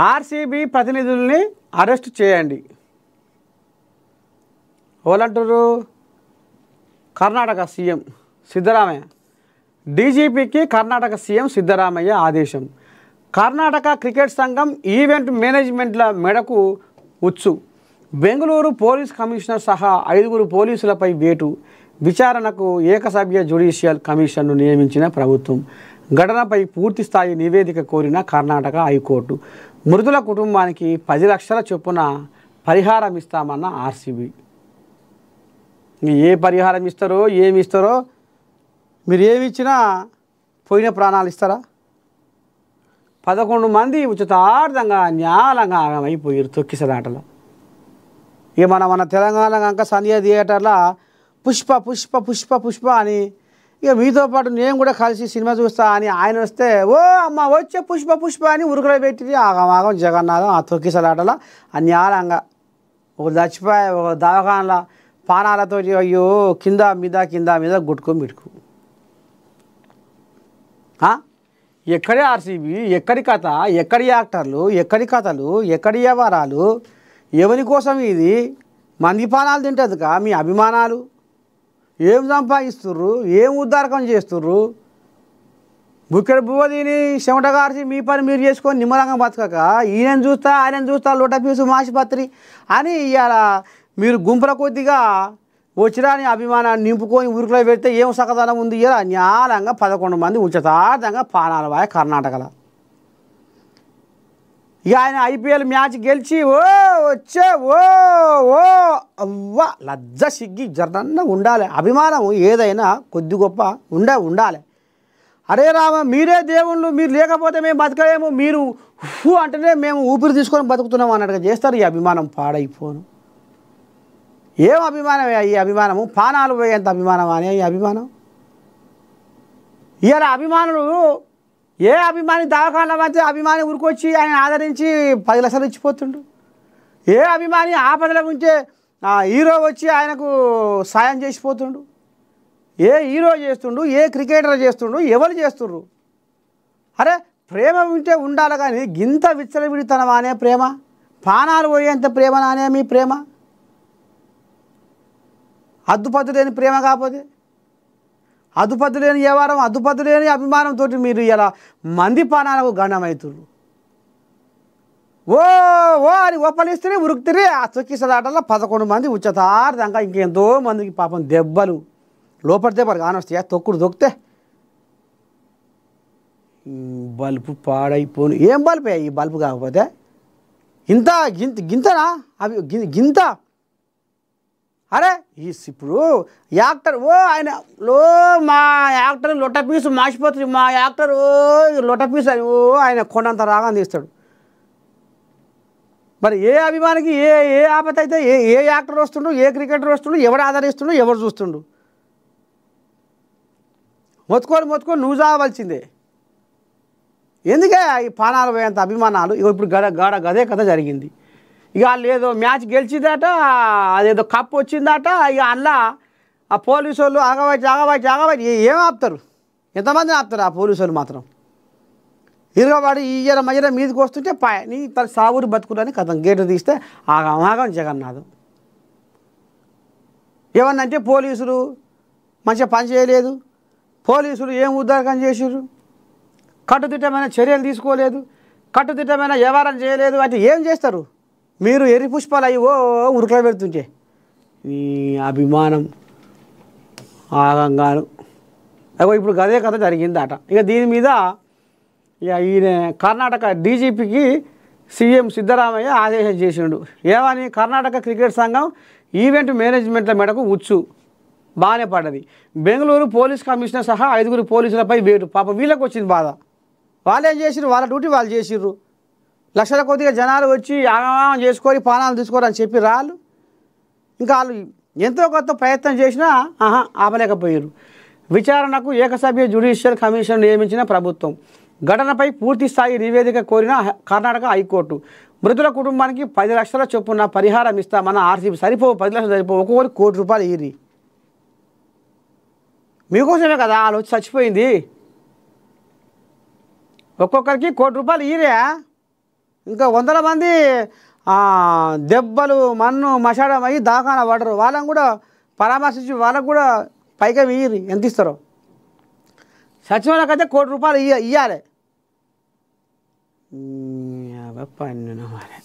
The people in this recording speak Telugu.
ఆర్సీబీ ప్రతినిధుల్ని అరెస్ట్ చేయండి. ఎవరంటారు? కర్ణాటక సీఎం సిద్ధరామయ్య. డీజీపీకి కర్ణాటక సీఎం సిద్ధరామయ్య ఆదేశం. కర్ణాటక క్రికెట్ సంఘం ఈవెంట్ మేనేజ్మెంట్ల మెడకు ఉచ్చు. బెంగళూరు పోలీస్ కమిషనర్ సహా 5 పోలీసులపై వేటు. విచారణకు ఏకసభ్య జ్యుడిషియల్ కమిషన్ను నియమించిన ప్రభుత్వం. ఘటనపై పూర్తిస్థాయి నివేదిక కోరిన కర్ణాటక హైకోర్టు. మృతుల కుటుంబానికి 10 లక్షల చొప్పున పరిహారం ఇస్తామన్న ఆర్సీబీ. ఏ పరిహారం ఇస్తారో ఏమి ఇస్తారో, మీరు ఏమి ఇచ్చినా పోయిన ప్రాణాలు ఇస్తారా? 11 మంది ఉచితార్థంగా న్యాలంగా ఆగమైపోయారు తొక్కిసలాటలో. ఇక మన తెలంగాణ కనుక సంధ్య థియేటర్లో పుష్ప పుష్ప పుష్ప పుష్ప అని, ఇక మీతో పాటు నేను కూడా కలిసి సినిమా చూస్తా అని ఆయన వస్తే ఓ అమ్మ వచ్చే పుష్ప పుష్ప అని ఉరుకులో పెట్టి ఆగమాగం జగన్నాథం ఆ తొక్కిసలాటలో అన్యాలంగా ఒక చచ్చిపోయే ఒక దవాఖానలో పానాలతో అయ్యో కింద మీద గుట్టుకొని పెట్టుకు. ఎక్కడి ఆర్సీబీ, ఎక్కడి కథ, ఎక్కడి యాక్టర్లు, ఎక్కడి కథలు, ఎక్కడి వ్యవహారాలు, ఎవరి కోసం ఇది? మంది పానాలు తింటుందికా మీ అభిమానాలు? ఏం సంపాదిస్తుర్రు? ఏం ఉద్దారకం చేస్తుర్రు? బుక్కెడు బువ్వ తిని చెమట కార్చి మీ పని మీరు చేసుకొని నిమ్మలంగా బతకక ఈయన చూస్తా ఆయన చూస్తా లోటపీసు మాసిపత్రి అని ఇవాళ మీరు గుంపుల కొద్దిగా వచ్చిరాని అభిమానాన్ని నింపుకొని ఉరుకులో పెడితే ఏం సకదనం ఉంది? ఇలా న్యాలంగా 11 మంది ఉచితార్థంగా పానాల వాయ కర్ణాటకలో. ఇక ఆయన ఐపీఎల్ మ్యాచ్ గెలిచి ఓ వచ్చే ఓ ఓ అవ్వ లజ్జ సిగ్గి జరన్న ఉండాలి. అభిమానం ఏదైనా కొద్ది గొప్ప ఉండాలి. అరే రామ మీరే దేవుళ్ళు, మీరు లేకపోతే మేము బతకలేము, మీరు అంటేనే మేము ఊపిరి తీసుకొని బతుకుతున్నాం అన్నట్టుగా చేస్తారు. ఈ అభిమానం పాడైపోను. ఏం అభిమానం ఈ అభిమానము? పానాలు పోయేంత అభిమానం అనే ఈ అభిమానం. ఇవాళ అభిమానులు ఏ అభిమాని దవాఖాన మధ్య అభిమాని ఊరికొచ్చి ఆయన ఆదరించి 10 లక్షలు ఇచ్చిపోతుండు. ఏ అభిమాని ఆపదల ఉంటే హీరో వచ్చి ఆయనకు సాయం చేసిపోతుండు. ఏ హీరో చేస్తుండు, ఏ క్రికెటర్ చేస్తుండు, ఎవరు చేస్తుండ్రు? అరే ప్రేమ ఉంటే ఉండాలి కానీ గింత విచ్చలవిడితనం అనే ప్రేమ, పానాలు పోయేంత ప్రేమ అనే మీ ప్రేమ అద్దుపద్దు లేని ప్రేమ కాకపోతే, అదుపద్దు లేని వ్యవహారం, అదుపద్దు లేని అభిమానంతో మీరు ఇలా మంది పానాలకు గణమవుతున్నారు. ఓ ఓ అని ఒప్పలిస్తే ఉరుకుతిరి ఆ తొక్కిసలాటల్లో 11 మంది ఉచితార్థంగా ఇంకెంతో మందికి పాపం దెబ్బలు లోపల దెబ్బలు కానొస్తాయా? తొక్కుడు దొక్కితే బల్బు పాడైపోను. ఏం బల్బే ఈ బల్బు కాకపోతే? గింతనా అవి గింత? అరే ఇప్పుడు యాక్టర్ ఆయన మా యాక్టర్ లొట్టపీసు మాసిపోతుంది, మా యాక్టర్ లొట్టపీసు అని ఆయన కొండంత రాగం తీస్తాడు. మరి ఏ అభిమానికి ఏ ఆపత అయితే ఏ యాక్టర్ వస్తుండు, ఏ క్రికెటర్ వస్తుండు, ఎవడు ఆదరిస్తుండు, ఎవరు చూస్తుండు? మొత్తుకొని నువ్వు చావవలసిందే. ఎందుకే ఈ పానాలు పోయేంత అభిమానాలు? ఇప్పుడు గదే కథ జరిగింది. ఇక వాళ్ళు ఏదో మ్యాచ్ గెలిచిందట, అదేదో కప్ వచ్చిందట. ఇక అందులో ఆ పోలీసు వాళ్ళు ఆగబట్టి ఏం ఆపుతారు? ఎంతమంది ఆపుతారు? ఆ పోలీసు వాళ్ళు మాత్రం ఇరగబడి ఈయన మధ్యన మీదకి వస్తుంటే నీ తన సాగురు బతుకులని కథం గేటు తీస్తే ఆగం జగన్నాథం. ఏమన్నంటే పోలీసులు మంచిగా పని చేయలేదు, పోలీసులు ఏం ఉద్దారకం చేసారు, కట్టుదిట్టమైన చర్యలు తీసుకోలేదు, కట్టుదిట్టమైన వ్యవహారం చేయలేదు అంటే ఏం చేస్తారు? మీరు ఎర్రి పుష్పాలు అయ్యో ఉరుకులో పెడుతుంటే ఈ అభిమానం ఆగంగాను. అగో ఇప్పుడు గదే కథ జరిగిందట. ఇక దీని మీద ఇక ఈయన కర్ణాటక డీజీపీకి సీఎం సిద్ధరామయ్య ఆదేశం చేసిండు. ఏమని? కర్ణాటక క్రికెట్ సంఘం ఈవెంట్ మేనేజ్మెంట్ల మెడకు ఉచ్చు. బాగానే పడ్డది. బెంగళూరు పోలీస్ కమిషనర్ సహా 5 పోలీసులపై వేటు. పాప వీళ్ళకి వచ్చింది బాధ. వాళ్ళు ఏం చేసిర్రు? వాళ్ళ డ్యూటీ వాళ్ళు చేసిర్రు. లక్షల కొద్దిగా జనాలు వచ్చి ఆగమాగం చేసుకొని పానాలు తీసుకోరని చెప్పి రాళ్ళు. ఇంకా వాళ్ళు ఎంతో కొంత ప్రయత్నం చేసినా ఆపలేకపోయారు. విచారణకు ఏకసభ్య జ్యుడిషియల్ కమిషన్ నియమించిన ప్రభుత్వం. ఘటనపై పూర్తి స్థాయి నివేదిక కోరిన కర్ణాటక హైకోర్టు. మృతుల కుటుంబానికి 10 లక్షల చొప్పున పరిహారం ఇస్తామన్న ఆర్సీబీ. సరిపోవు 10 లక్షలు సరిపోవు, ఒక్కొక్కరికి ₹1 కోటి ఇయ్యి. మీకోసమే కదా వాళ్ళు వచ్చి చచ్చిపోయింది. ఒక్కొక్కరికి ₹1 కోటి ఇయ్యరే. ఇంకా వందల మంది దెబ్బలు మన్ను మషాడం అయ్యి దాకాన పడరు. వాళ్ళని కూడా పరామర్శించి వాళ్ళకు కూడా పైగా ఇయ్యి ఎంత ఇస్తారో. సచివాలయకి అయితే ₹1 కోటి ఇవ్వాలి. పన్ను మరి